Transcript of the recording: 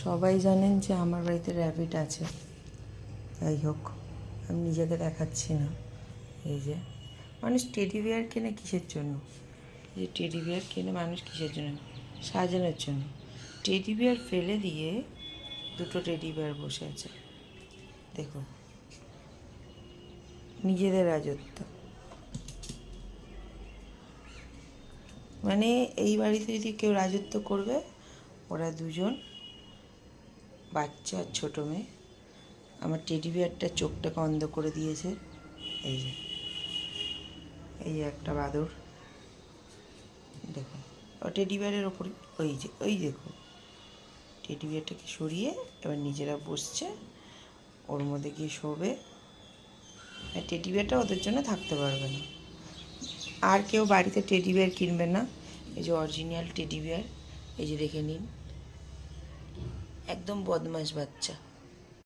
সবাই জানেন যে আমার বাড়িতে র্যাবিট আছে। যাই হোক, আমি নিজেকে দেখাচ্ছি না। এই যে মানুষ টেডি বিয়ার কেনে কিসের জন্য? এই যে টেডি বিয়ার কেনে মানুষ কিসের জন্য? সাজানোর জন্য। টেডি বিয়ার ফেলে দিয়ে দুটো টেডি বিয়ার বসে আছে, দেখো, নিজেদের রাজত্ব। মানে এই বাড়িতে যদি কেউ রাজত্ব করবে, ওরা দুজন, বাচ্চা আর ছোটো মেয়ে। আমার টেডি বিয়ারটা চোখটাকে অন্ধ করে দিয়েছে। এই যে এই একটা বাদর, দেখো, ও টেডি বিয়ারের ওপরে, ওই দেখো, টেডি বিয়ারটাকে সরিয়ে এবার নিজেরা বসছে, ওর মধ্যে গিয়ে শোবে। টেডি বিয়ারটা ওদের জন্য থাকতে পারবে না। আর কেউ বাড়িতে টেডি বিয়ার কিনবে না। এই যে অরিজিনাল টেডি বিয়ার, এই যে দেখে নিন, একদম বদমাশ বাচ্চা।